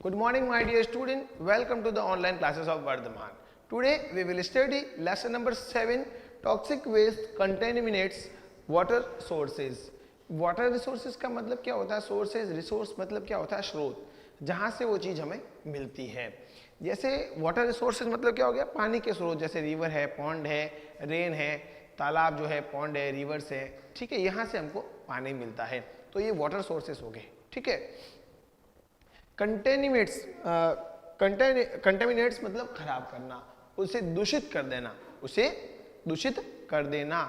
Good morning, my dear student. Welcome to the online classes of Vardhaman. Today we will study lesson number 7. Toxic waste contaminates water sources. Water resources का मतलब क्या होता है? Sources, resource मतलब क्या होता है? स्रोत, जहाँ से वो चीज़ हमें मिलती है. जैसे वाटर रिसोर्सेज मतलब क्या हो गया? पानी के स्रोत, जैसे रिवर है, पॉन्ड है, रेन है, तालाब जो है, पॉन्ड है, रिवर्स है. ठीक है, यहाँ से हमको पानी मिलता है. तो ये वाटर सोर्सेस हो गए. ठीक है. कंटेमिनेट्स कंटेमिनेट्स मतलब खराब करना, उसे दूषित कर देना, उसे दूषित कर देना.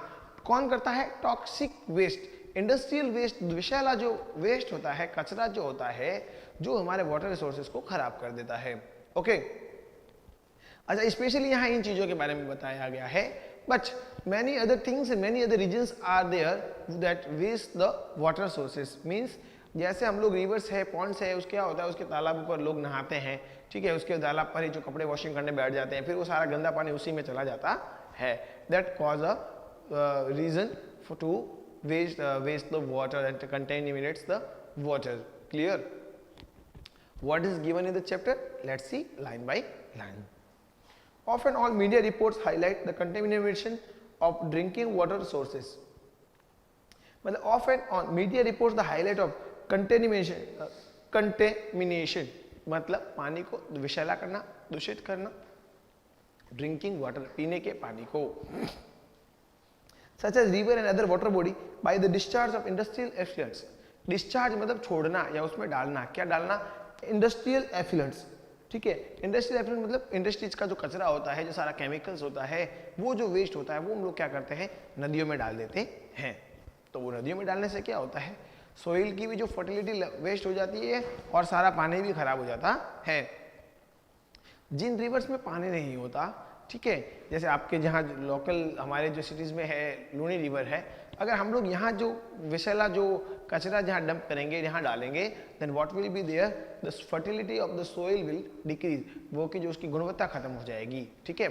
कौन करता है? टॉक्सिक वेस्ट, इंडस्ट्रियल वेस्ट, विषैला जो वेस्ट होता है, कचरा जो होता है, जो हमारे वाटर रिसोर्सेज को खराब कर देता है. ओके. अच्छा, स्पेशली यहाँ इन चीजों के बारे में बताया गया है. But many other things, many other reasons are there that waste the water sources. Means जैसे हम लोग रिवर्स है, पॉन्ड्स है, उसके क्या होता है, उसके तालाब पर लोग नहाते हैं. ठीक है, उसके तालाब पर ही जो कपड़े वॉशिंग करने बैठ जाते हैं, फिर वो सारा गंदा पानी उसी में चला जाता है. That cause a reason to waste the water and contaminates the water. Clear? What is given in the chapter? Let's see line by line. Often all media reports highlight the contamination of drinking water sources. मतलब often on media reports the highlight of contamination मतलब पानी को विषैला करना, दूषित करना. Drinking water, पीने के पानी को. such as river and other water body by the discharge of industrial effluents. Discharge मतलब छोड़ना या उसमें डालना. क्या डालना? Industrial effluents. ठीक है, इंडस्ट्रियल एफ्लुएंट मतलब इंडस्ट्रीज का जो कचरा होता है, जो सारा केमिकल्स होता है, वो जो वेस्ट होता है, वो हम लोग क्या करते हैं? नदियों में डाल देते हैं. तो वो नदियों में डालने से क्या होता है? सोइल की भी जो फर्टिलिटी वेस्ट हो जाती है और सारा पानी भी खराब हो जाता है. जिन रिवर्स में पानी नहीं होता, ठीक है, जैसे आपके जहाँ लोकल हमारे जो सिटीज़ में है, लूनी रिवर है, अगर हम लोग यहाँ जो विषैला जो कचरा जहाँ डंप करेंगे, यहाँ डालेंगे, then what will be there? The fertility of the soil will decrease. वो की जो उसकी गुणवत्ता खत्म हो जाएगी. ठीक है.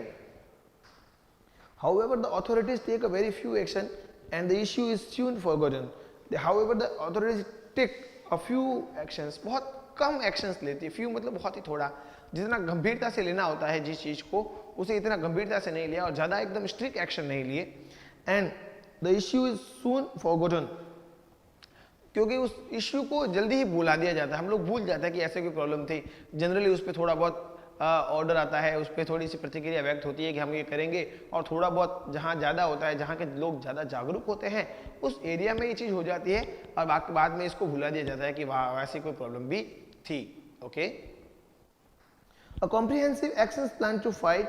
However the authorities take a very few action and the issue is soon forgotten. However the authorities take a few actions, बहुत कम एक्शंस लेती है. फ्यू मतलब बहुत ही थोड़ा. जितना गंभीरता से लेना होता है जिस चीज को, उसे इतना गंभीरता से नहीं लिया और ज्यादा एकदम स्ट्रिक्ट एक्शन नहीं लिए. And the issue is soon forgotten, क्योंकि उस इश्यू को जल्दी ही भुला दिया जाता है. हम लोग भूल जाते हैं कि ऐसे कोई प्रॉब्लम थी. जनरली उस पर थोड़ा बहुत ऑर्डर आता है, उस पर थोड़ी सी प्रतिक्रिया व्यक्त होती है कि हम ये करेंगे, और थोड़ा बहुत जहाँ ज़्यादा होता है, जहाँ के लोग ज़्यादा जागरूक होते हैं, उस एरिया में ये चीज़ हो जाती है और बाद में इसको भुला दिया जाता है कि वहाँ ऐसी कोई प्रॉब्लम भी थी. Okay. A comprehensive action plan to fight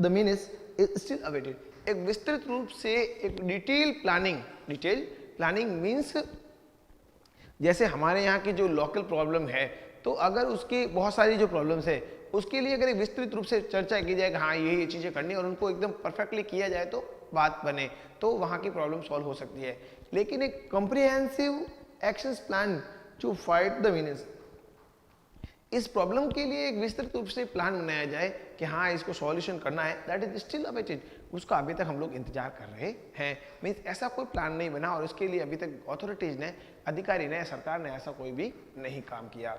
the menace is still awaited. एक विस्तृत रूप से एक डिटेल प्लानिंग मीन्स जैसे हमारे यहाँ की जो लोकल प्रॉब्लम है, तो अगर उसकी बहुत सारी जो प्रॉब्लम्स है, उसके लिए अगर एक विस्तृत रूप से चर्चा की जाए कि हाँ ये चीज़ें करनी, और उनको एकदम परफेक्टली किया जाए तो बात बने, तो वहाँ की प्रॉब्लम सॉल्व हो सकती है. लेकिन एक comprehensive action plan to fight the menace, इस प्रॉब्लम के लिए एक विस्तृत रूप से प्लान बनाया जाए कि हाँ इसको सॉल्यूशन करना है, दैट इज स्टिल अवेटेड. उसका अभी तक हम लोग इंतजार कर रहे हैं. मीन्स ऐसा कोई प्लान नहीं बना और उसके लिए अभी तक अथॉरिटीज ने, अधिकारी ने, सरकार ने ऐसा कोई भी नहीं काम किया.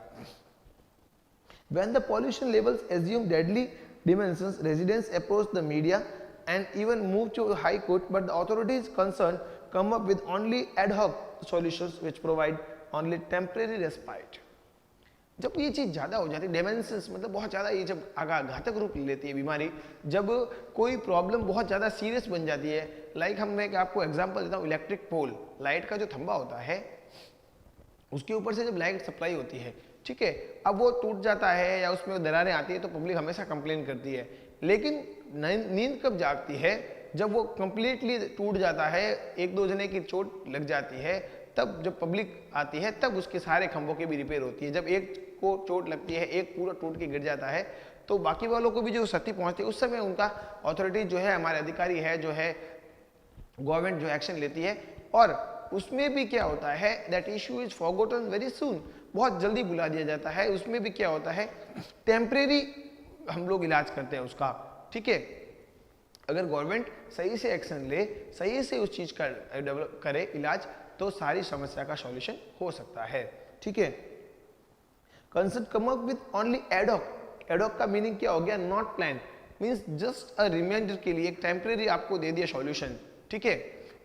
When the pollution levels assume deadly dimensions, residents approach the media and even move to the High Court, but the authorities concerned come up with only ad hoc solutions which provide only temporary respite. जब ये चीज़ ज़्यादा हो जाती है, dimensions मतलब बहुत ज़्यादा, ये जब घातक रूप ले लेती है बीमारी, जब कोई प्रॉब्लम बहुत ज़्यादा सीरियस बन जाती है. लाइक मैं आपको एग्जांपल देता हूँ, इलेक्ट्रिक पोल, लाइट का जो खंभा होता है, उसके ऊपर से जब लाइट सप्लाई होती है, ठीक है, अब वो टूट जाता है या उसमें दरारें आती है, तो पब्लिक हमेशा कंप्लेन करती है. लेकिन नींद कब जागती है? जब वो कंप्लीटली टूट जाता है, एक दो जने की चोट लग जाती है, तब जब पब्लिक आती है, तब उसके सारे खंभों की भी रिपेयर होती है. जब एक को चोट लगती है, एक पूरा टूट के गिर जाता है, तो बाकी वालों को भी जो क्षति पहुंचती है, उस समय उनका अथॉरिटी जो है, हमारे अधिकारी है, जो है गवर्नमेंट जो एक्शन लेती है, और उसमें भी क्या होता है, that issue is forgotten very soon, बहुत जल्दी भुला दिया जाता है. उसमें भी क्या होता है, टेम्परेरी हम लोग इलाज करते हैं उसका. ठीक है, अगर गवर्नमेंट सही से एक्शन ले, सही से उस चीज का डेवलप करे इलाज, तो सारी समस्या का सॉल्यूशन हो सकता है. ठीक है. Concerned come up with only ad hoc. Ad hoc का मीनिंग क्या हो गया, not plan, means just a reminder के लिए एक टेम्परेरी आपको दे दिया सॉल्यूशन, ठीक है,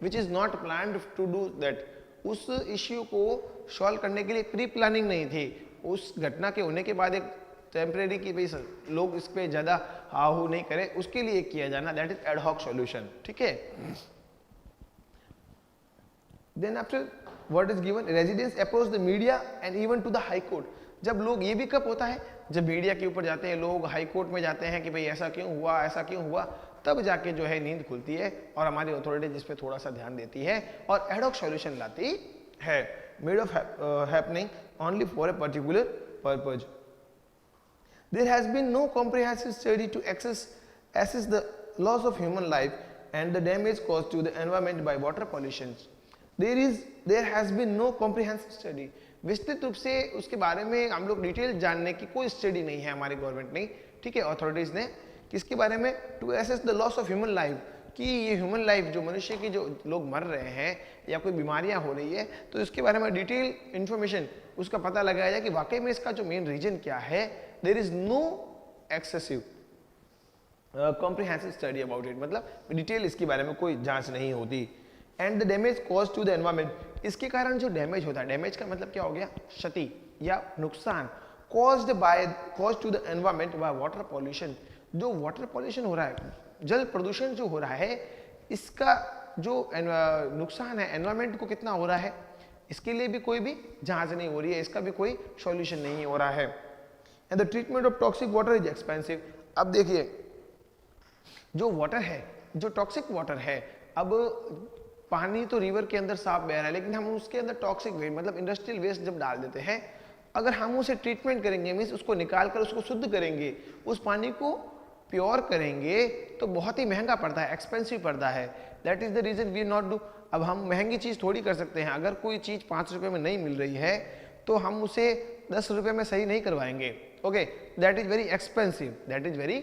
which is not planned to do that. उस इश्यू को सॉल्व करने के लिए प्री प्लानिंग नहीं थी, उस घटना के होने के बाद एक टेम्परेरी की भाई लोग इस पे ज्यादा हाहू नहीं करे उसके लिए किया जाना, दैट इज एडहॉक सॉल्यूशन, ठीक है। Then after what is given, residents approach the media and even to the high court. जब लोग, ये भी कब होता है, जब मीडिया के ऊपर जाते हैं लोग, हाई कोर्ट में जाते हैं कि भाई ऐसा क्यों हुआ, ऐसा क्यों हुआ, तब जाके जो है नींद खुलती है और हमारी अथॉरिटी जिस पे थोड़ा सा ध्यान देती है और एडहॉक सॉल्यूशन लाती है, made of happening only for a particular purpose. There has been no comprehensive study to assess the loss of human life and the damage caused to the environment by water pollution. There has been no comprehensive study. विस्तृत रूप से उसके बारे में हम लोग detail जानने की कोई स्टडी नहीं है हमारी गवर्नमेंट ने, ठीक है, अथॉरिटीज ने, किसके बारे में, to assess the loss of human life, कि ये ह्यूमन लाइफ जो मनुष्य की जो लोग मर रहे हैं या कोई बीमारियां हो रही है, तो इसके बारे में डिटेल इंफॉर्मेशन उसका पता लगाया जाए कि वाकई में इसका जो मेन रीजन क्या है। There is no excessive comprehensive study about it, मतलब डिटेल इसके बारे में कोई जांच नहीं होती। And the damage cause to the environment, इसके कारण जो डैमेज होता है, डैमेज का मतलब क्या हो गया, क्षति या नुकसान, cause to the environment by water pollution, जो वाटर पॉल्यूशन हो रहा है, जल प्रदूषण जो हो रहा है, इसका जो नुकसान है एनवायरमेंट को कितना हो रहा है, इसके लिए भी कोई भी जांच नहीं हो रही है, इसका भी कोई सॉल्यूशन नहीं हो रहा है। And the treatment of toxic water is expensive. अब देखिए जो वाटर है, जो टॉक्सिक वाटर है, अब पानी तो रिवर के अंदर साफ बह रहा है, लेकिन हम उसके अंदर टॉक्सिक वेस्ट मतलब इंडस्ट्रियल वेस्ट जब डाल देते हैं, अगर हम उसे ट्रीटमेंट करेंगे, मीन्स उसको निकाल कर उसको शुद्ध करेंगे, उस पानी को प्योर करेंगे, तो बहुत ही महंगा पड़ता है, एक्सपेंसिव पड़ता है। That is the reason we not do. अब हम महंगी चीज थोड़ी कर सकते हैं, अगर कोई चीज 5 रुपए में नहीं मिल रही है तो हम उसे 10 रुपए में सही नहीं करवाएंगे, okay, that is very expensive, that is very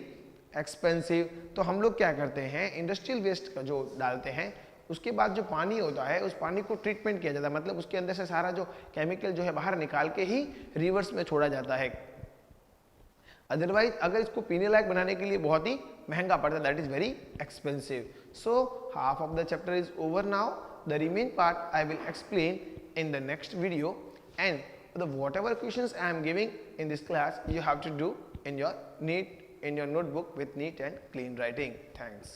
expensive. तो हम लोग क्या करते हैं, इंडस्ट्रियल वेस्ट का जो डालते हैं, उसके बाद जो पानी होता है उस पानी को ट्रीटमेंट किया जाता है, मतलब उसके अंदर से सारा जो केमिकल जो है बाहर निकाल के ही रिवर्स में छोड़ा जाता है। अदरवाइज अगर इसको पीने लायक बनाने के लिए बहुत ही महंगा पड़ता है, that is very expensive. So half of the chapter is over now, the remain part I will explain in the next video, and the whatever questions I am giving in this class you have to do in your notebook with neat and clean writing. Thanks.